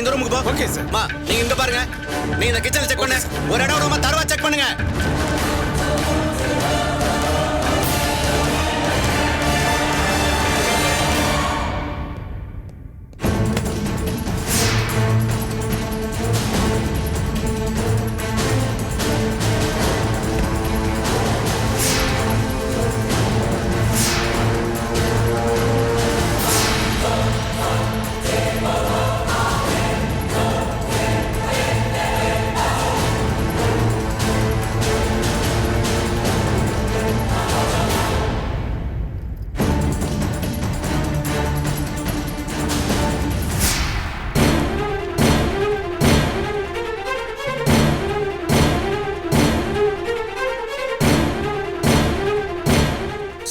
இந்த ரூமுக்கு போ. Okay sir. மா நீங்க இங்க பாருங்க. நீ இந்த கிச்சன் செக் பண்ணு. ஒரு இடம் விடாம தரவா செக் பண்ணுங்க.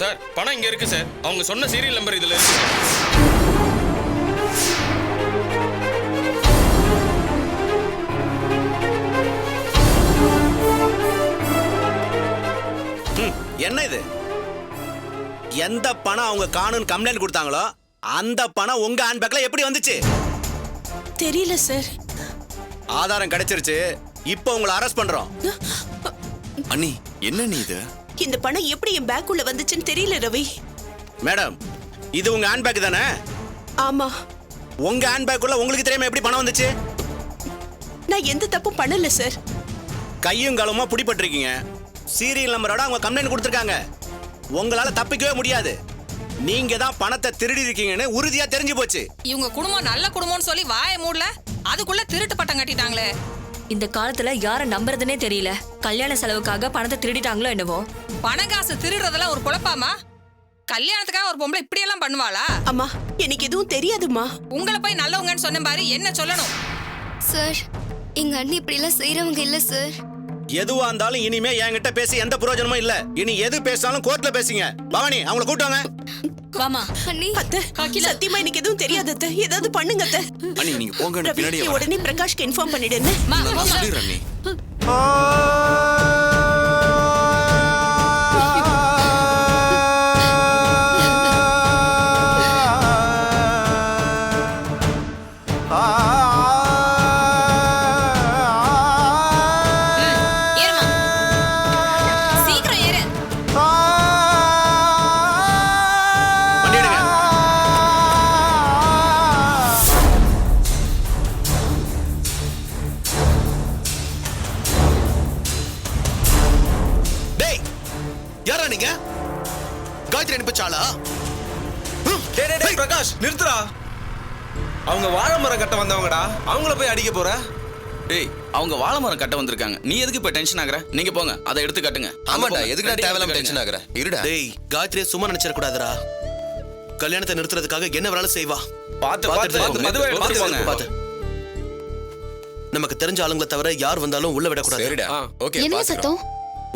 சார் பணம் இங்க இருக்கு சார். அவங்க சொன்ன சீரியல் நம்பர் இதுல இருக்கு. என்ன இது? எந்த பணம் அவங்க காணும்னு கம்ப்ளைண்ட் கொடுத்தாங்களோ அந்த பணம் உங்க ஹேண்ட்பேக்ல எப்படி வந்துச்சு? தெரியல சார். ஆதாரம் கிடைச்சிருச்சு. இப்போ உங்களை அரெஸ்ட் பண்றோம். அண்ணி என்ன நீ இது? இந்த பணம் எப்படி என் பேக்குள்ள வந்துச்சுன்னு தெரியல ரவி. மேடம் இது உங்க ஹேண்ட்பேக் தானே? ஆமா. உங்க ஹேண்ட்பேக்குள்ள உங்களுக்கு தெரியாம எப்படி பணம் வந்துச்சு? நான் எந்த தப்பும் பண்ணல சார். கையும் காலமா பிடிபட்டிருக்கீங்க. சீரியல் நம்பரோட அவங்க கம்ப்ளைண்ட் கொடுத்துருக்காங்க. உங்களால தப்பிக்கவே முடியாது. நீங்க தான் பணத்தை திருடி இருக்கீங்கன்னு உறுதியா தெரிஞ்சு போச்சு. இவங்க குடும்பம் நல்ல குடும்பம்னு சொல்லி வாயை மூடல, அதுக்குள்ள திருட்டு பட்டம் கட்டிட்டாங்களே. இந்த காலத்துல யார நம்புறதுனே தெரியல. கல்யாண செலவுக்காக பணத்தை திருடிட்டாங்களோ என்னவோ. பணம் காசு திருடுறதெல்லாம் ஒரு குழப்பாமா? கல்யாணத்துக்காக ஒரு பொம்பளை இப்படி எல்லாம் பண்ணுவாளா? அம்மா எனக்கு எதுவும் தெரியாதுமா. உங்களை போய் நல்லவங்கன்னு சொன்ன பாரு, என்ன சொல்லணும்? சார் எங்க அண்ணி இப்படி எல்லாம் செய்யறவங்க இல்ல சார். எதுவா இருந்தாலும் இனிமே என்கிட்ட பேசி எந்த பிரயோஜனமும் இல்ல. இனி எது பேசினாலும் கோர்ட்ல பேசுங்க. பவானி அவங்கள கூட்டுவாங்க. வாமா. அண்ணி அத்தை சத்தியமா எனக்கு எதுவும் தெரியாது அத்தை. ஏதாவது பண்ணுங்க அத்தை. அண்ணி நீங்க போங்க, ரவி, பின்னாடியே நீ வரேன். உடனே பிரகாஷ்க்கு இன்ஃபார்ம் பண்ணிடுன்னு. நான் சொல்லிடுறேன் அண்ணி. ஏறுமா, சீக்கிரம் ஏறு. வண்டி எடுங்க. டேய் யாரா நீங்க? காயத்ரி அனுப்பிச்சாளா? டேய் பிரகாஷ் நிறுத்துடா. அவங்க வாழை மரம் கட்ட வந்தவங்கடா. அவங்கள போய் அடிக்க போற? டேய் அவங்க வாழை மரம் கட்ட வந்திருக்காங்க. நீ எதுக்கு இப்ப டென்ஷன் ஆகுற? நீங்க போங்க, அதை எடுத்து கட்டுங்க. ஆமாடா, எதுக்குடா தேவையில்லாம டென்ஷன் ஆகுற? இருடா. டேய் காயத்ரியை சும்மா நினைச்சிட கூடாதுடா. கல்யாணத்தை நிறுத்துறதுக்காக என்ன வேணாலும் செய்வா. பாத்து மெதுவா எடுத்துட்டு போங்க. பாத்து. நமக்கு தெரிஞ்ச ஆளுங்களை தவிர யார் வந்தாலும் உள்ள விடக்கூடாது. சரிடா. ஓகே என்ன பாத்துறோம். சத்தம்?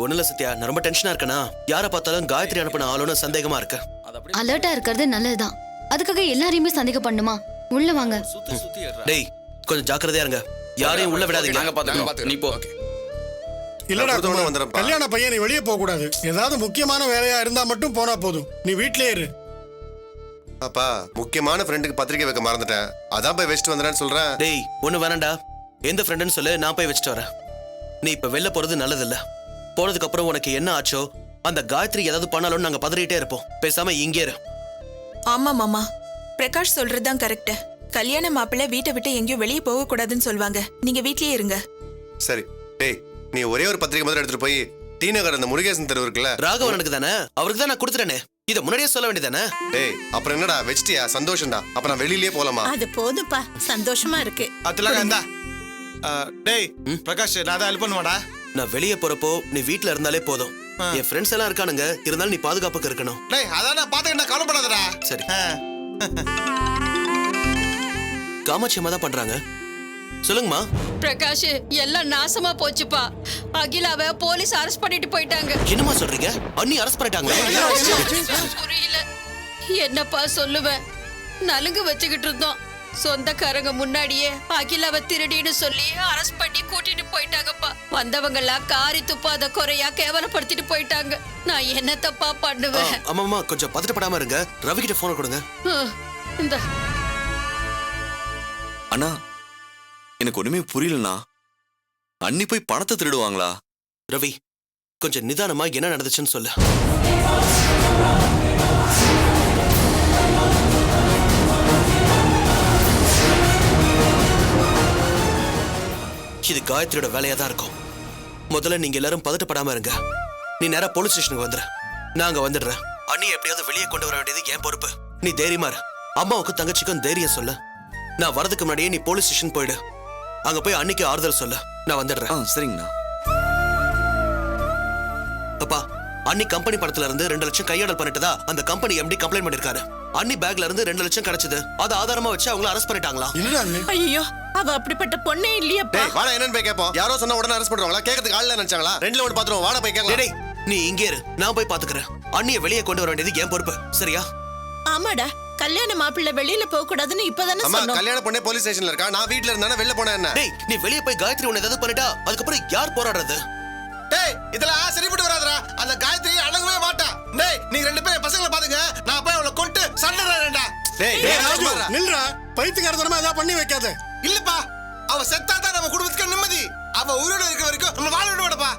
ஒண்ணுல சத்யா, நான் ரொம்ப டென்ஷனா இருக்கேனா. யாரை பார்த்தாலும் காயத்ரி அனுப்பின ஆளுன்னு சந்தேகமா இருக்கு. அலர்ட்டா இருக்கிறது நல்லதுதான். அதுக்காக எல்லாரையுமே சந்தேகம் பண்ணுமா? உள்ள வாங்க. டேய் கொஞ்சம் ஜாக்கிரதையா இருங்க. யாரையும் உள்ள விடாதீங்க. நாங்க பாத்துக்கிறோம். நீ போ. இல்லடா அப்புறம் குமார், வந்துடுறேன்ப்பா. கல்யாண பையன் நீ வெளியே போக கூடாது. ஏதாவது முக்கியமான வேலையா இருந்தா மட்டும் போனா போதும். நீ வீட்லயே இரு. அப்பா முக்கியமான ஃப்ரெண்டுக்கு பத்திரிக்கை வைக்க மறந்துட்டேன். அதான் போய் வச்சுட்டு வந்துறேன்னு சொல்றேன். டேய் ஒண்ணு வேணாண்டா. எந்த ஃப்ரெண்டுன்னு சொல்லு, நான் போய் வச்சுட்டு வரேன். நீ இப்ப வெளில போறது நல்லதில்ல. போனதுக்கு அப்புறம் உனக்கு என்ன ஆச்சோ, அந்த காயத்ரி ஏதாவது பண்ணாலும் நாங்க பதறிட்டே இருப்போம். பேசாம இங்கே இரு. ஆமா மாமா, பிரகாஷ் சொல்றதுதான் கரெக்ட். கல்யாண மாப்பிள்ளை வீட்டை விட்டு எங்கேயும் வெளியே போக கூடாதுன்னு சொல்வாங்க. நீங்க வீட்லயே இருங்க. சரி டேய், நீ ஒரே ஒரு பத்திரிக்கை முதல்ல எடுத்துட்டு போய் டி நகர் அந்த முருகேசன் தெரு இருக்குல்ல, ராகவனுக்கு தானே, அவருக்கு தான் நான் கொடுத்துட்டேனே. இதை முன்னாடியே சொல்ல வேண்டியதானே. டேய் அப்புறம் என்னடா வச்சிட்டியா? சந்தோஷம்டா. அப்ப நான் வெளியிலேயே போலாமா? அது போதும்பா, சந்தோஷமா இருக்கு. அதுல இந்தா. டேய் பிரகாஷ், நான் தான் ஹெல்ப் பண்ணுவாடா. நான் வெளியே போறப்போ நீ வீட்ல இருந்தாலே போதும். என் ஃப்ரெண்ட்ஸ் எல்லாம் இருக்கானுங்க, இருந்தாலும் நீ பாதுகாப்புக்கு இருக்கணும். டேய் அதான் நான் பாத்துக்கிட்டா, கவலைப்படாதடா. சரி. காமாட்சி அம்மா தான் பண்றாங்க. சொல்லுங்கம்மா. பிரகாஷ் எல்லாம் நாசமா போச்சுப்பா. அகிலாவை போலீஸ் அரெஸ்ட் பண்ணிட்டு போயிட்டாங்க. என்னம்மா சொல்றீங்க? அண்ணி அரெஸ்ட் பண்ணிட்டாங்களா? புரியல, என்னப்பா சொல்லுவேன். நலுங்கு வச்சுக்கிட்டு இருந்தோம். சொந்தக்காரங்க முன்னாடியே அகிலாவை திருடின்னு சொல்லி அரெஸ்ட் பண்ணி கூட்டிட்டு போயிட்டாங்கப்பா. வந்தவங்க எல்லாம் காரி துப்பாத குறையா கேவலப்படுத்திட்டு போயிட்டாங்க. நான் என்ன தப்பா பண்ணுவேன்? ஆமாமா, கொஞ்சம் பதட்டப்படாம இருங்க. ரவி கிட்ட போன் கொடுங்க. இந்த அண்ணா எனக்கு ஒண்ணுமே புரியலண்ணா. அண்ணி போய் பணத்தை திருடுவாங்களா? ரவி, கொஞ்சம் நிதானமா என்ன நடந்துச்சுன்னு சொல்லு. இது காயத்ரியோட வேலையா தான் இருக்கும். முதல்ல நீங்க எல்லாரும் பதட்டப்படாம இருங்க. நீ நேரா போலீஸ் ஸ்டேஷனுக்கு வந்துரு. நாங்க வந்துடுறேன். அண்ணி எப்படியாவது வெளியே கொண்டு வர வேண்டியது என் பொறுப்பு. நீ தைரியமா இரு. அம்மாவுக்கு தங்கச்சிக்கும் தைரியம் சொல்லு. நான் வரதுக்கு முன்னாடியே நீ போலீஸ் ஸ்டேஷன் போயிடு. அங்க போய் அன்னிக்கு ஆறுதல் சொல்லு. நான் வந்துடுறேன். சரிங்கண்ணா. அப்பா, அன்னி கம்பெனி பணத்துல இருந்து 2 லட்சம் கையாடல் பண்ணிட்டதா அந்த கம்பெனி எம்டி கம்ப்ளைண்ட் பண்ணிருக்காரு. அன்னி பேக்ல இருந்து 2 லட்சம் கிடைச்சது. அதை ஆதாரமா வச்சு அவங்கள அரெஸ்ட் பண்ணிட்டாங்களா? ஐயோ, அவ அப்படிப்பட்ட பொண்ணே இல்லையப்பா. டேய் வாடா, என்னன்னு போய் கேப்போம். யாரோ சொன்னா உடனே அரெஸ்ட் பண்ணுவாங்களா? கேட்கறதுக்கு ஆள் இல்ல நினைச்சாங்களா? ரெண்டுல ஒன்று பாத்துருவோம். வாடா போய் கேட்கலாம். டேய், நீ இங்கே இரு. நான் போய் பாத்துக்கிறேன். அண்ணியை வெளியே கொண்டு வர வேண்டியது என் பொறுப்பு. சரியா? ஆமாடா, கல்யாண மாப்பிள்ளை வெளியில போக கூடாதுன்னு இப்பதானே அம்மா, சொன்னோம். கல்யாண பொண்ணே போலீஸ் ஸ்டேஷன்ல இருக்கா. நான் வீட்ல இருந்தானே வெளில போனேன். என்ன டேய், நீ வெளியே போய் காயத்ரி உன்னை ஏதாவது பண்ணிட்டா அதுக்கப்புறம் யார் போராடுறது? டேய், இதெல்லாம் சரிப்பட்டு வராதுடா. அந்த காயத்ரி அடங்கவே மாட்டா. டேய், நீங்க 2 பேரும் பசங்களை பாத்துங்க. நான் போய் அவளை கொண்டு சண்டைடா. டேய் ராஜு, நில்றா. பைத்தியக்காரத்தனமா ஏதாவது பண்ணி வைக்காத. இல்லப்பா, அவ செத்தாதான் நம்ம குடும்பத்துக்கு நிம்மதி. அவ உயிரோட இருக்க வரைக்கும் நம்ம வாழ விடமாட்டப்பா.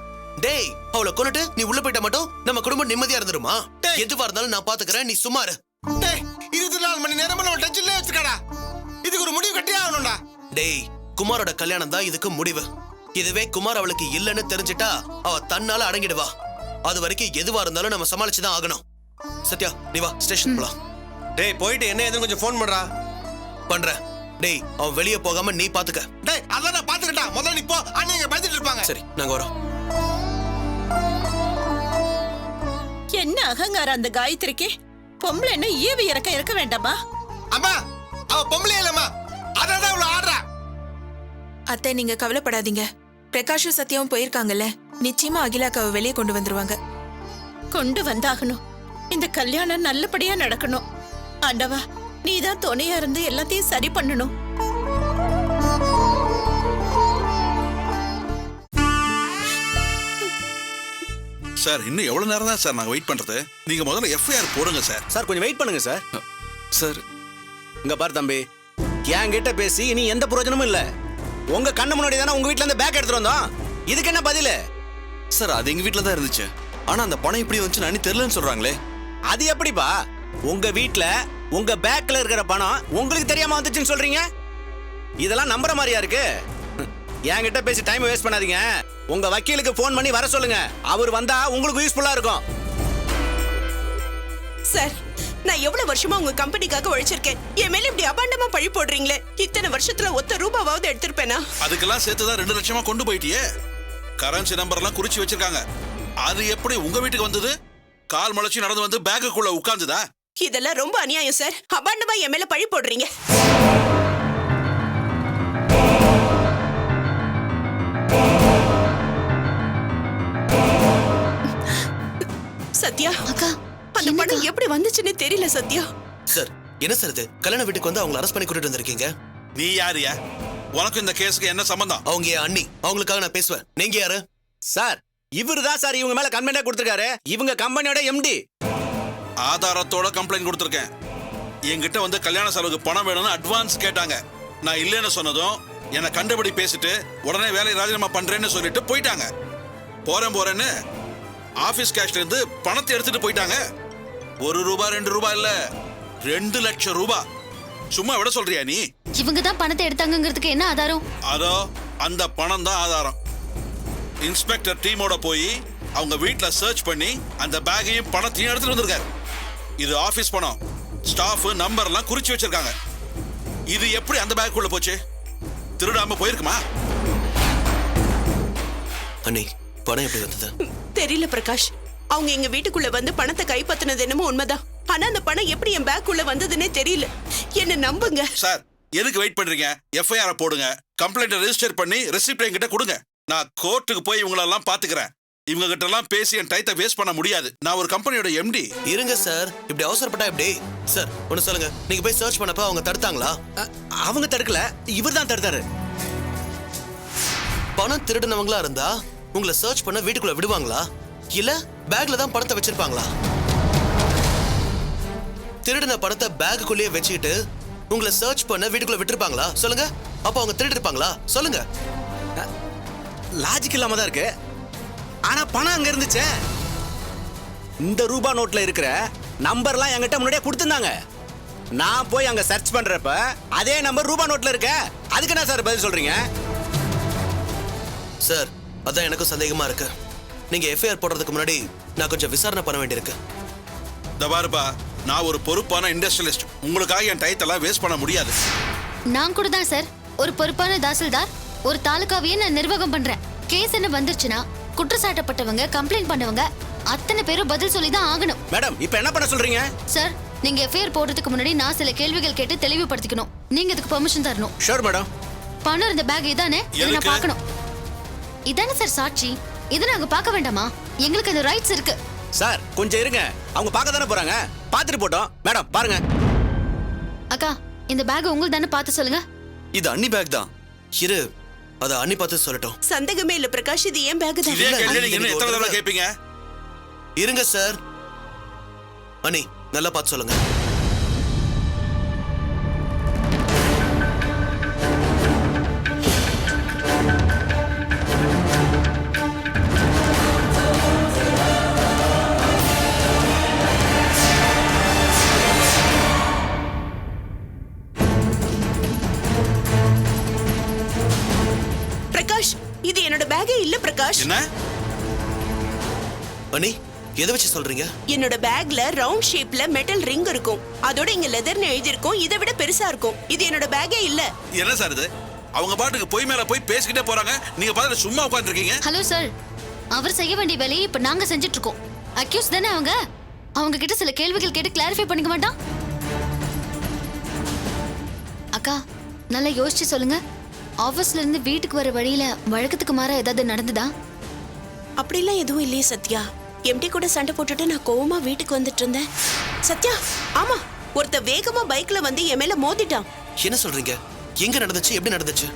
டேய், அவளை கொன்னுட்டு நீ உள்ள போயிட்டா மட்டும் நம்ம குடும்பம் நிம்மதியா இருந்துருமா? எதுவா இருந்தாலும் நான் பாத்துக்கிறேன். நீ சும்மா இரு. டேய், 24 மணி நேரமா நம்ம டச்சிலே வச்சிருக்காடா. இதுக்கு ஒரு முடிவு கட்டியே ஆகணும்டா. டேய், குமாரோட கல்யாணம் தான் இதுக்கு முடிவு. இதுவே குமார் அவளுக்கு இல்லன்னு தெரிஞ்சிட்டா அவ தன்னால அடங்கிடுவா. அது வரைக்கும் எதுவா இருந்தாலும் நம்ம சமாளிச்சுதான் ஆகணும். சத்யா, நீ வா, ஸ்டேஷன் போலாம். டேய், போயிட்டு என்ன ஏதுன்னு கொஞ்சம் ஃபோன் பண்றா. பண்றேன். டேய், அவன் வெளியே போகாம நீ பாத்துக்க. டேய், அதான் நான் பாத்துக்கிட்டா. முதல்ல நீ போ. அண்ணங்க பயந்துட்டு இருப்பாங்க. சரி, நாங்க வரோம். என்ன அகங்காரம் அந்த காயத்ரிக்கு? பொம்பளை என்ன ஈவு இருக்க வேண்டாமா? அம்மா, அவ பொம்பளை இல்லம்மா. அதான் அவள ஆடுறா. அத்தை, நீங்க கவலைப்படாதீங்க. பிரகாஷும் சத்யாவும் போயிருக்காங்கல்ல, நிச்சயமா அகிலாக்கு அவ வெளியே கொண்டு வந்துருவாங்க. கொண்டு வந்தாகணும். இந்த கல்யாணம் நல்லபடியா நடக்கணும். ஆண்டவா, நீதான் துணையா இருந்து எல்லாத்தையும் சரி பண்ணணும். சார், இன்னும் எவ்வளவு நேரம் தான் சார் நாங்க வெயிட் பண்றது? நீங்க முதல்ல எஃப்ஐஆர் போடுங்க சார். சார் கொஞ்சம் வெயிட் பண்ணுங்க சார். சார், இங்க பாரு தம்பி, என்கிட்ட பேசி இனி எந்த பிரயோஜனமும் இல்ல. உங்க கண்ணு முன்னாடி தானே உங்க வீட்ல இருந்து பேக் எடுத்துட்டு வந்தோம். இதுக்கு என்ன பதில்? சார், அது எங்க வீட்ல தான் இருந்துச்சு. ஆனா அந்த பணம் எப்படி வந்துச்சுன்னு அண்ணி தெரியலன்னு சொல்றாங்களே. அது எப்படிப்பா? உங்க வீட்ல உங்க பேக்ல இருக்கிற பணம் உங்களுக்கு தெரியாம வந்துச்சுன்னு சொல்றீங்க? இதெல்லாம் நம்புற மாதிரியா இருக்கு? என்கிட்ட பேசி டைம் வேஸ்ட் பண்ணாதீங்க. உங்க வக்கீலுக்கு போன் பண்ணி வர சொல்லுங்க. அவர் வந்தா உங்களுக்கு யூஸ்ஃபுல்லா இருக்கும். சார், நான் எவ்வளவு வருஷமா உங்க கம்பெனிக்காக உழைச்சிருக்கேன். என் மேல இப்படி அபாண்டமா பழி போடுறீங்களே. இத்தனை வருஷத்துல ஒத்த ரூபாவாவது எடுத்திருப்பேனா? அதுக்கெல்லாம் சேர்த்துதான் 2 லட்சமா கொண்டு போயிட்டியே. கரன்சி நம்பர் எல்லாம் குறிச்சு வச்சிருக்காங்க. அது எப்படி உங்க வீட்டுக்கு வந்தது? கால் முளைச்சு நடந்து வந்து பேக்குக்குள்ள உட்கார்ந்துதா? இதெல்லாம் ரொம்ப அநியாயம் சார். அபாண்டமா என் மேல பழி போடுறீங்க. சத்யா, அக்கா, அந்த பணம் எப்படி வந்துச்சுன்னு தெரியல சத்யா. சார், என்ன சார் இது? கல்யாண வீட்டுக்கு வந்து அவங்களை அரெஸ்ட் பண்ணி கூட்டிட்டு வந்திருக்கீங்க. நீ யாரியா? உனக்கு இந்த கேஸுக்கு என்ன சம்பந்தம்? அவங்க என் அண்ணி. அவங்களுக்காக நான் பேசுவேன். நீங்க யாரு? சார், இவரு தான் சார் இவங்க மேல கம்ப்ளைண்ட் கொடுத்திருக்காரு. இவங்க கம்பெனியோட எம்டி. ஆதாரத்தோட கம்ப்ளைண்ட் கொடுத்திருக்கேன். என்கிட்ட வந்து கல்யாண செலவுக்கு பணம் வேணும்னு அட்வான்ஸ் கேட்டாங்க. நான் இல்லைன்னு சொன்னதும் என்னை கண்டுபிடி பேசிட்டு உடனே வேலையை ராஜினாமா பண்றேன்னு சொல்லிட்டு போயிட்டாங்க. போறேன்னு ஆபீஸ் கேஷ்ல இருந்து பணத்தை எடுத்துட்டு போயிட்டாங்க. 1 ரூபாய் 2 ரூபாய் இல்ல, 2 லட்சம் ரூபாய். சும்மா விட சொல்றியா நீ? இவங்க தான் பணத்தை எடுத்தாங்கிறதுக்கு என்ன ஆதாரம்? அதோ அந்த பணம் தான் ஆதாரம். இன்ஸ்பெக்டர் டீமோட போய் அவங்க வீட்ல சர்ச் பண்ணி அந்த பேக்கையும் பணத்தையும் எடுத்துட்டு வந்திருக்காரு. இது ஆபீஸ் பணம். ஸ்டாஃப் நம்பர் எல்லாம் குறிச்சு வச்சிருக்காங்க. இது எப்படி அந்த பேக்குள்ள போச்சு? திருடாம போயிருக்குமா? அண்ணி, பணம் எப்படி வந்தது? தெரியல பிரகாஷ். அவங்க எங்க வீட்டுக்குள்ள வந்து பணத்தை கைப்பற்றினது என்னமோ உண்மைதான். ஆனா அந்த பணம் எப்படி என் பேக்குள்ள வந்ததுன்னே தெரியல. என்ன நம்புங்க சார். எதுக்கு வெயிட் பண்றீங்க? எஃப்ஐஆர் போடுங்க. கம்ப்ளைண்ட் ரெஜிஸ்டர் பண்ணி ரெசிப்ட் என்கிட்ட கொடுங்க. நான் கோர்ட்டுக்கு போய் இவங்களெல்லாம் பாத்துக்கிறேன். இவங்க கிட்ட எல்லாம் பேசி என் டைத்தை வேஸ்ட் பண்ண முடியாது. நான் ஒரு கம்பெனியோட எம்டி. இருங்க சார், இப்படி அவசரப்பட்டா எப்படி? சார், ஒன்னு சொல்லுங்க. நீங்க போய் சர்ச் பண்ணப்ப அவங்க தடுத்தாங்களா? அவங்க தடுக்கல, இவர் தான் தடுத்தாரு. பணம் திருடுனவங்களா இருந்தா உங்களை சர்ச் பண்ண வீட்டுக்குள்ள விடுவாங்களா? இல்ல பேக்ல தான் பணத்தை வச்சிருப்பாங்களா? திருடின பணத்தை பேக்குள்ளேயே வச்சுக்கிட்டு உங்களை சர்ச் பண்ண வீட்டுக்குள்ள விட்டுருப்பாங்களா? சொல்லுங்க. அப்ப அவங்க திருடி இருப்பாங்களா? சொல்லுங்க. லாஜிக் இல்லாம தான் இருக்கு. ஆனா பணம் அங்க இருந்துச்சே. இந்த ரூபா நோட்ல இருக்கிற நம்பர்லாம் என்கிட்ட முன்னாடியே கொடுத்துருந்தாங்க. நான் போய் அங்க சர்ச் பண்றப்ப அதே நம்பர் ரூபா நோட்ல இருக்க. அதுக்கு என்ன சார் பதில் சொல்றீங்க? சார், அதான் எனக்கும் சந்தேகமா இருக்கு. நீங்க எஃப்ஐஆர் போடுறதுக்கு முன்னாடி நான் கொஞ்சம் விசாரணை பண்ண வேண்டியிருக்கு. இந்த பாருப்பா, நான் ஒரு பொறுப்பான இண்டஸ்ட்ரியலிஸ்ட். உங்களுக்காக என் டயத்தெல்லாம் வேஸ்ட் பண்ண முடியாது. நான் கூட தான் சார் ஒரு பொறுப்பான தாசில்தார். ஒரு தாலுகாவையே நான் நிர்வாகம் பண்றேன். கேஸ் என்ன வந்துருச்சுன்னா குற்றச்சாட்டப்பட்டவங்க, கம்ப்ளைண்ட் பண்ணவங்க அத்தனை பேரும் பதில் சொல்லி தான் ஆகணும். மேடம், இப்போ என்ன பண்ண சொல்றீங்க? சார், நீங்க எஃப்ஐஆர் போடுறதுக்கு முன்னாடி நான் சில கேள்விகள் கேட்டு தெளிவுபடுத்திக்கணும். நீங்க இதுக்கு பெர்மிஷன் தரணும். Sure madam. பணம் இருந்த பேக் இதானே? இதை நான் பார்க்கணும். இதானே சார் சாட்சி? இதை நாங்க பார்க்க வேண்டாமா? எங்களுக்கு அந்த ரைட்ஸ் இருக்கு. சார், கொஞ்சம் இருங்க. அவங்க பார்க்க தானே போறாங்க. பார்த்துட்டு போட்டோம். மேடம் பாருங்க. அக்கா, இந்த பேக் உங்களுக்கு தானே? பார்த்து சொல்லுங்க. இது அண்ணி பேக் தான். இரு, அத அண்ணி பார்த்து சொல்லட்டும். சந்தேகமே இல்ல பிரகாஷ், இது ஏன் பேக் தான். இதே கேள்வி நீங்க இன்னும் எத்தனை தடவை கேட்பீங்க? இருங்க சார். அண்ணி, நல்லா பார்த்து சொல்லுங்க. பிரகாஷ், இது என்னோட பேக்கே இல்ல பிரகாஷ். என்ன? அண்ணி, எதை வச்சு சொல்றீங்க? என்னோட பேக்ல ரவுண்ட் ஷேப்ல மெட்டல் ரிங் இருக்கும். அதோட இங்க லெதர்னு எழுதி இருக்கும். இதை விட பெருசா இருக்கும். இது என்னோட பேக்கே இல்ல. என்ன சார் இது? அவங்க பாட்டுக்கு போய் மேல போய் பேசிக்கிட்டே போறாங்க. நீங்க பாத்துட்டு சும்மா உட்கார்ந்துருக்கீங்க. ஹலோ சார், அவர் செய்ய வேண்டிய வேலையை இப்ப நாங்க செஞ்சுட்டு இருக்கோம். அக்யூஸ் தானே அவங்க. அவங்க கிட்ட சில கேள்விகள் கேட்டு கிளாரிஃபை பண்ணிக்க மாட்டான்? அக்கா, நல்லா யோசிச்சு சொல்லுங்க. ஆபீஸ்ல இருந்து வீட்டுக்கு வர வழியில வழக்கத்துக்கு மாறா ஏதாவது நடந்துதா? அப்படிலாம் எதுவும் இல்லையே சத்யா. எம்டி கூட சண்டை போட்டுட்டு நான் கோவமா வீட்டுக்கு வந்துட்டு இருந்தேன். சத்யா, ஆமா, ஒருத்த வேகமா பைக்ல வந்து என் மேல மோதிட்டான். என்ன சொல்றீங்க? எங்க நடந்துச்சு? எப்படி நடந்துச்சு?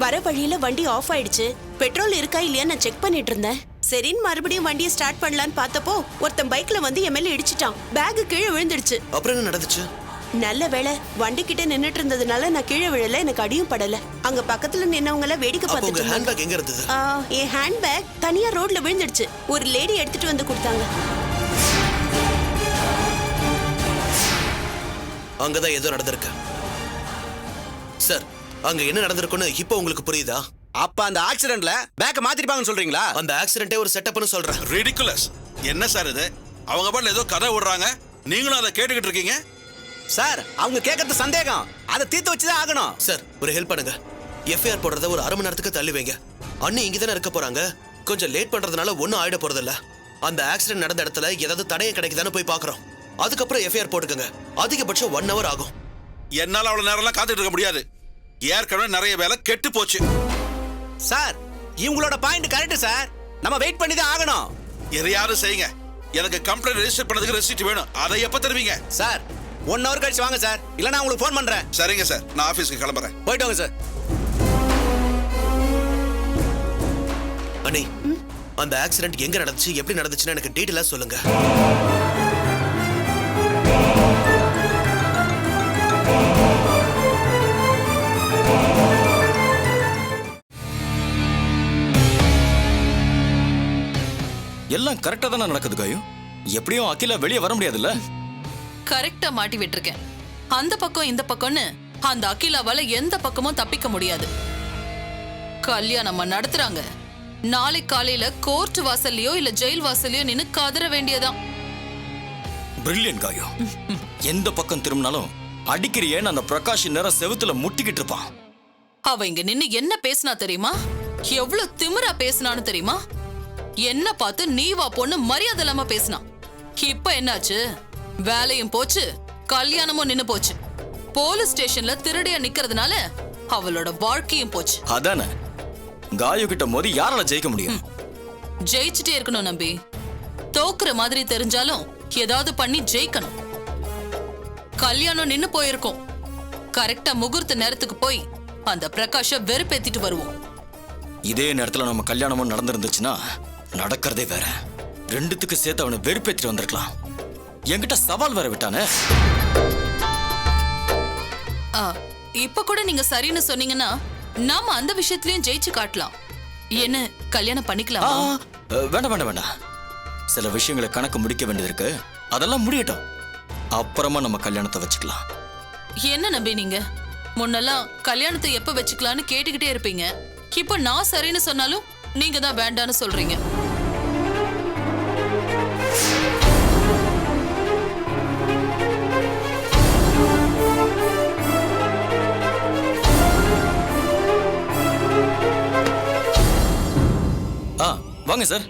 வர வழியில வண்டி ஆஃப் ஆயிடுச்சு. பெட்ரோல் இருக்கா இல்லையா நான் செக் பண்ணிட்டு இருந்தேன். சரின்னு மறுபடியும் வண்டியை ஸ்டார்ட் பண்ணலான்னு பார்த்தப்போ ஒருத்தன் பைக்ல வந்து என் மேல இடிச்சிட்டான். பேக் கீழே விழுந்துடுச்சு. அப்புறம் என்ன நடந்துச்சு? நல்ல வேளை வண்டி கிட்ட நின்னுட்டு இருந்ததுனால நான் கீழே விழல. எனக்கு அடியும் படல. அங்க பக்கத்துல நின்னவங்கள வேடிக்கை அப்போ உங்க பார்த்துட்டு ஹேண்ட்பேக் எங்க இருந்தது? என் ஹேண்ட்பேக் தனியா ரோட்ல விழுந்துடுச்சு. ஒரு லேடி எடுத்துட்டு வந்து கொடுத்தாங்க. அங்கதான் ஏதோ நடந்திருக்கு. சார், அங்க என்ன நடந்திருக்குன்னு இப்போ உங்களுக்கு புரியுதா? அப்ப அந்த ஆக்சிடென்ட்ல பேக்க மாத்திருப்பாங்கன்னு சொல்றீங்களா? அந்த ஆக்சிடென்ட்டே ஒரு செட்டப்னு சொல்றேன். ரிடிகுலஸ். என்ன சார் இது? அவங்க பாட்டுல ஏதோ கதை விடுறாங்க, நீங்களும் அதை கேட்டுக்கிட்டு இருக்கீங்க. சார், அவங்க கேட்கறது சந்தேகம். அதை தீர்த்து வச்சுதான் ஆகணும். சார், ஒரு ஹெல்ப் பண்ணுங்க. எஃப்ஐஆர் போடுறத ஒரு அரை மணி நேரத்துக்கு தள்ளி வைங்க. அண்ணி இங்க தானே இருக்க போறாங்க. கொஞ்சம் லேட் பண்றதுனால ஒன்னும் ஆயிட போறது இல்ல. அந்த ஆக்சிடென்ட் நடந்த இடத்துல ஏதாவது தடயம் கிடைக்குதான்னு போய் பாக்குறோம். அதுக்கப்புறம் எஃப்ஐஆர் போட்டுக்கங்க. அதிகபட்சம் 1 hour ஆகும். என்னால அவ்வளவு நேரம்லாம் காத்துட்டு இருக்க முடியாது. ஏற்கனவே நிறைய வேலை கெட்டு போச்சு. சார், இவங்களோட பாயிண்ட் கரெக்ட் சார். நம்ம வெயிட் பண்ணி தான் ஆகணும். எதையாவது செய்யுங்க. எனக்கு கம்ப்ளைண்ட் ரெஜிஸ்டர் பண்ணதுக்கு ரெசிப்ட் வேணும். அதை எப்ப தருவீங்க? சார், 1 hour கழிச்சு வாங்க சார். இல்ல நான் உங்களுக்கு ஃபோன் பண்றேன். சரிங்க சார், நான் ஆபீஸ்க்கு கிளம்புறேன். போயிட்டு வாங்க சார். அண்ணி, அந்த ஆக்சிடென்ட் எங்க நடந்துச்சு, எப்படி நடந்துச்சுன்னு எனக்கு டீடைலா சொல்லுங்க. எல்லாம் கரெக்டா தானே நடக்குது காயு. எப்படியும் அகிலா வெளியே வர முடியாதுல்ல? கரெக்டா மாட்டி விட்டுருக்கேன். அந்த பக்கம் இந்த பக்கம்னு அந்த அகிலாவால எந்த பக்கமும் தப்பிக்க முடியாது. கல்யாணம் நடத்துறாங்க. நாளை காலையில கோர்ட் வாசல்லையோ இல்ல ஜெயில் வாசல்லையோ நின்னு கதற வேண்டியதான். பிரில்லியன் காயு. எந்த பக்கம் திரும்பினாலும் அடிக்கிறியேன்னு அந்த பிரகாஷ் நேரம் செவுத்துல முட்டிக்கிட்டு இருப்பான். அவ இங்க நின்னு என்ன பேசினா தெரியுமா? எவ்வளவு திமிரா பேசினான்னு தெரியுமா? என்ன பார்த்து நீ வா பொண்ணு மரியாதை இல்லாம பேசினா. இப்ப என்னாச்சு? வேலையும் போச்சு, கல்யாணமும் நின்னு போச்சு. போலீஸ் ஸ்டேஷன்ல திருடியா நிக்கிறதுனால அவளோட வாழ்க்கையும் போச்சு. அதானே, காயு கிட்ட மோதி யாரால ஜெயிக்க முடியும்? ஜெயிச்சுட்டே இருக்கணும் நம்பி. தோக்குற மாதிரி தெரிஞ்சாலும் ஏதாவது பண்ணி ஜெயிக்கணும். கல்யாணம் நின்னு போயிருக்கும். கரெக்டா முகூர்த்த நேரத்துக்கு போய் அந்த பிரகாஷ வெறுப்பேத்திட்டு வருவோம். இதே நேரத்துல நம்ம கல்யாணமும் நடந்திருந்துச்சுன்னா நடக்கிறதே வேற. ரெண்டுத்துக்கு சேர்த்து அவனை வெறுப்பேத்திட்டு வந்திருக்கலாம். என்கிட்ட சவால் வேற விட்டானே. இப்ப கூட நீங்க சரின்னு சொன்னீங்கன்னா நாம அந்த விஷயத்திலயும் ஜெயிச்சு காட்டலாம். என்ன கல்யாணம் பண்ணிக்கலாம்? வேண்டாம் வேண்டாம் வேண்டாம். சில விஷயங்களை கணக்கு முடிக்க வேண்டியது இருக்கு. அதெல்லாம் முடியட்டும், அப்புறமா நம்ம கல்யாணத்தை வச்சுக்கலாம். என்ன நம்பி நீங்க முன்னெல்லாம் கல்யாணத்தை எப்ப வச்சுக்கலாம்னு கேட்டுக்கிட்டே இருப்பீங்க. இப்ப நான் சரின்னு சொன்னாலும் நீங்க தான் வேண்டான்னு சொல்றீங்க. வாங்க சார்.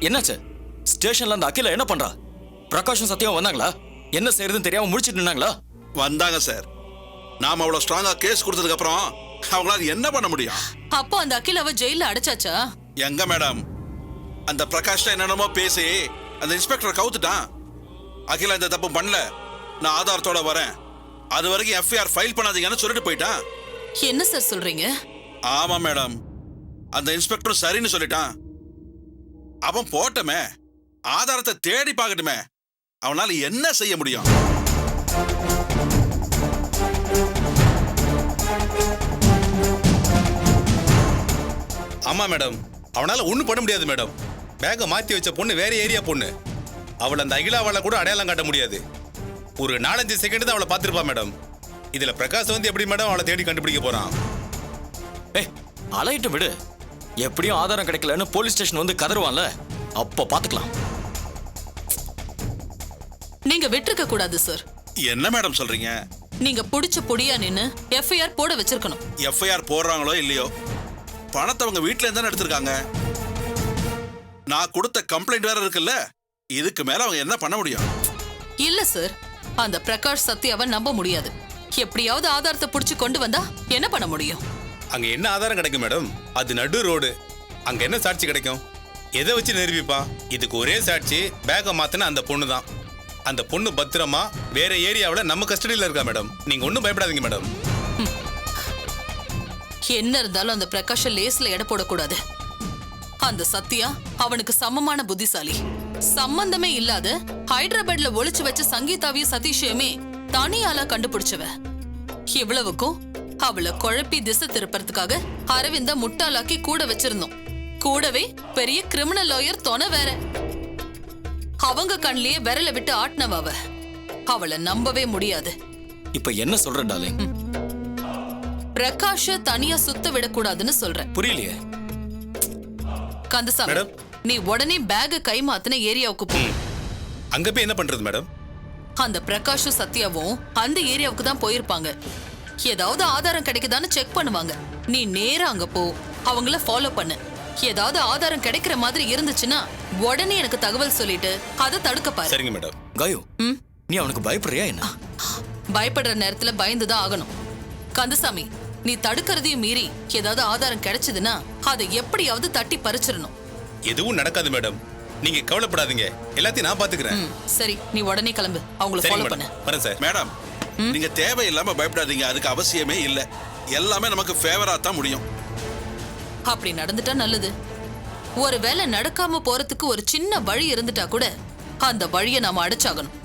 என்னாச்சு? ஸ்டேஷன்ல அந்த அகிலா என்ன பண்றா? பிரகாஷும் சத்தியம் வந்தாங்களா? என்ன செய்யறதுன்னு தெரியாம முடிச்சிட்டு நின்னாங்களா? வந்தாங்க சார். நாம அவ்வளவு ஸ்ட்ராங்கா கேஸ் கொடுத்ததுக்கு அப்புறம் அவங்களால என்ன பண்ண முடியும்? அப்போ அந்த அகிலாவை ஜெயில அடைச்சாச்சா? எங்க மேடம், அந்த பிரகாஷ் என்னென்னமோ பேசி அந்த இன்ஸ்பெக்டர் கவுத்துட்டான். அகிலா இந்த தப்பு பண்ணல, நான் ஆதாரத்தோட வரேன், அது வரைக்கும் எஃப்ஐஆர் ஃபைல் பண்ணாதீங்கன்னு சொல்லிட்டு போயிட்டான். என்ன சார் சொல்றீங்க? ஆமா மேடம், அந்த இன்ஸ்பெக்டர் சரின்னு சொல்லிட்டான். அவன் போட்டமே, ஆதாரத்தை தேடி பார்க்கட்டுமே, அவனால என்ன செய்ய முடியும்? ஆமா மேடம், அவனால ஒண்ணும் பண்ண முடியாது மேடம். பேக்கை மாத்தி வச்ச பொண்ணு வேற ஏரியா பொண்ணு. அவள் அந்த அகிலாவால கூட அடையாளம் காட்ட முடியாது. ஒரு 4-5 செகண்ட் தான் அவளை பார்த்திருப்பா மேடம். இதுல பிரகாஷ் வந்து எப்படி மேடம் அவளை தேடி கண்டுபிடிக்க போறான்? அலையிட்டு விடு. எப்படியும் ஆதாரம் கிடைக்கலன்னு போலீஸ் ஸ்டேஷன் வந்து கதறுவான்ல, அப்ப பாத்துக்கலாம். நீங்க விட்டுருக்க கூடாது சார். என்ன மேடம் சொல்றீங்க? நீங்க புடிச்ச பொடியா நின்னு எஃப்ஐஆர் போட வச்சிருக்கணும். எஃப்ஐஆர் போடுறாங்களோ இல்லையோ, பணத்தை அவங்க வீட்டுல இருந்தா எடுத்திருக்காங்க. நான் கொடுத்த கம்ப்ளைண்ட் வேற இருக்குல்ல, இதுக்கு மேல அவங்க என்ன பண்ண முடியும்? இல்ல சார், அந்த பிரகாஷ் சத்யாவை நம்ப முடியாது. எப்படியாவது ஆதாரத்தை புடிச்சு கொண்டு வந்தா என்ன பண்ண முடியும்? அங்க என்ன ஆதாரம் கிடைக்கும் மேடம்? அது நடு ரோடு. அங்க என்ன சாட்சி கிடைக்கும்? எதை வச்சு நிரூபிப்பா? இதுக்கு ஒரே சாட்சி பேக்கை மாத்தின அந்த பொண்ணு தான். அந்த பொண்ணு பத்திரமா வேற ஏரியாவில் நம்ம கஸ்டடியில் இருக்கா மேடம். நீங்க ஒன்றும் பயப்படாதீங்க மேடம். என்ன இருந்தாலும் அந்த பிரகாஷ லேஸ்ல எடை போடக்கூடாது. அந்த சத்யா அவனுக்கு சமமான புத்திசாலி. சம்பந்தமே இல்லாத ஹைதராபாத்ல ஒளிச்சு வச்ச சங்கீதாவையும் சதீஷையுமே தனியாளா கண்டுபிடிச்சவ. இவ்வளவுக்கும் அவளை குழப்பி திசை திருப்பறதுக்காக அரவிந்த முட்டாளாக்கி கூட வச்சிருந்தோம். கூடவே பெரிய கிரிமினல் லாயர் தொணை வேற. அவங்க கண்ணிலேயே விரல விட்டு ஆட்டினவ அவ. அவளை நம்பவே முடியாது. இப்ப என்ன சொல்ற டார்லிங்? பிரகாஷ தனியா சுத்த விடக்கூடாதுன்னு சொல்ற. புரியலையே. கந்தசாமி, நீ உடனே பேக கை மாத்தின ஏரியாவுக்கு போ. அங்க போய் என்ன பண்றது மேடம்? அந்த பிரகாஷும் சத்யாவும் அந்த ஏரியாவுக்கு தான் போயிருப்பாங்க. ஏதாவது ஆதாரம் கிடைக்குதான்னு செக் பண்ணுவாங்க. நீ நேரா அங்க போ, அவங்கள ஃபாலோ பண்ணு. ஏதாவது ஆதாரம் கிடைக்கிற மாதிரி இருந்துச்சுன்னா உடனே எனக்கு தகவல் சொல்லிட்டு அதை தடுக்க பாரு. சரிங்க மேடம். காயோ, நீ அவனுக்கு பயப்படுறியா என்ன? பயப்படுற நேரத்துல பயந்துதான் ஆகணும். கந்தசாமி, நீ தடுக்கிறதையும் மீறி ஏதாவது ஆதாரம் கிடைச்சதுன்னா அதை எப்படியாவது தட்டி பறிச்சிடணும். எதுவும் நடக்காது மேடம், நீங்க கவலைப்படாதீங்க. எல்லாத்தையும் நான் பாத்துக்கிறேன். சரி, நீ உடனே கிளம்பு, அவங்கள ஃபாலோ பண்ணு. வரேன் சார். மேடம், நீங்க தேவையில்லாம பயப்படாதீங்க. அதுக்கு அவசியமே இல்ல. எல்லாமே நமக்கு ஃபேவரா தான் முடியும். அப்படி நடந்துட்டா நல்லது. ஒருவேளை நடக்காம போறதுக்கு ஒரு சின்ன வழி இருந்துட்டா கூட அந்த வழியை நாம அடைச்சாகணும்.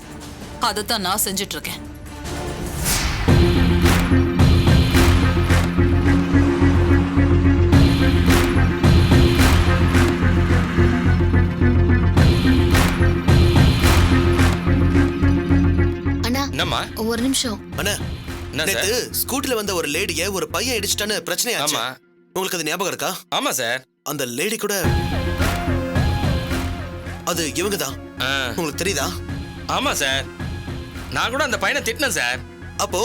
அதைத்தான் நான் செஞ்சுட்டு இருக்கேன். அண்ணா, ஒரு நிமிஷம். அண்ணா, நேத்து ஸ்கூட்டில வந்த ஒரு லேடிய ஒரு பையன் இடிச்சிட்டான்னு பிரச்சனையாச்சு. உங்களுக்கு அது ஞாபகம் இருக்கா? ஆமா சார். அந்த லேடி கூட அது இவங்க தான். உங்களுக்கு தெரியுதா? ஆமா சார், நான் கூட அந்த பையனை திட்டினேன் சார். அப்போ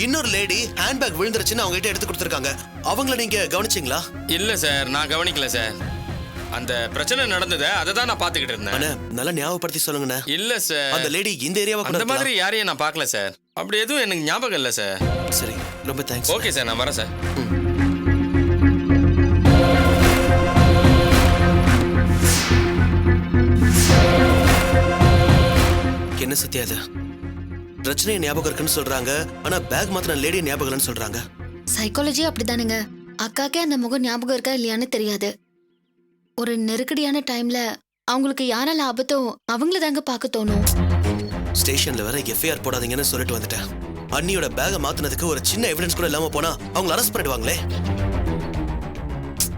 இன்னொரு லேடி ஹேண்ட்பேக் விழுந்துருச்சுன்னு அவங்க கிட்ட எடுத்து கொடுத்துருக்காங்க. அவங்கள நீங்க கவனிச்சீங்களா? இல்ல சார், நான் கவனிக்கல சார். அந்த பிரச்சனை நடந்தது, அதை தான் நான் பாத்துக்கிட்டு இருந்தேன். அண்ணா, நல்லா ஞாபகப்படுத்தி சொல்லுங்கண்ணா. இல்ல சார், அந்த லேடி இந்த ஏரியாவை அந்த மாதிரி யாரையும் நான் பார்க்கல சார். அப்படி எதுவும் எனக்கு ஞாபகம் இல்ல சார். சரி, ரொம்ப தேங்க்ஸ். ஓகே சார், நான் வரேன் சார். என்ன சத்யா இது? பிரச்சனை ஞாபகம் இருக்குன்னு சொல்றாங்க, ஆனா பேக் மாத்தின லேடி ஞாபகம் இல்லைன்னு சொல்றாங்க. சைக்காலஜி அப்படிதானுங்க. அக்காக்கே அந்த முகம் ஞாபகம் இருக்கா இல்லையான்னு தெரியாது. ஒரு நெருக்கடியான டைம்ல அவங்களுக்கு யாரால ஆபத்தோ அவங்கள தாங்க பார்க்க தோணும். ஸ்டேஷன்ல வர எஃப்ஐஆர் போடாதீங்கன்னு சொல்லிட்டு வந்துட்டேன். அண்ணியோட பேக மாத்துனதுக்கு ஒரு சின்ன எவிடன்ஸ் கூட இல்லாம போனா அவங்க அரெஸ்ட் பண்ணிடுவாங்களே.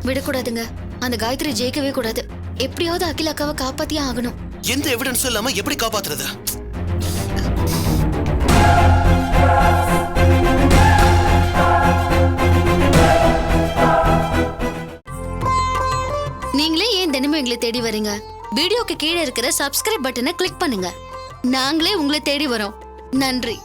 விடக்கூடாதுங்க. அந்த காயத்ரி ஜெயிக்கவே கூடாது. எப்படியாவது அகில் அக்காவை காப்பாத்தியே ஆகணும். எந்த எவிடன்ஸும் இல்லாம எப்படி காப்பாத்துறது? நீங்களே ஏன் தினமும் எங்களை தேடி வரீங்க? வீடியோக்கு கீழே இருக்கிற சப்ஸ்கிரைப் பட்டனை கிளிக் பண்ணுங்க. நாங்களே உங்களை தேடி வரோம். நன்றி.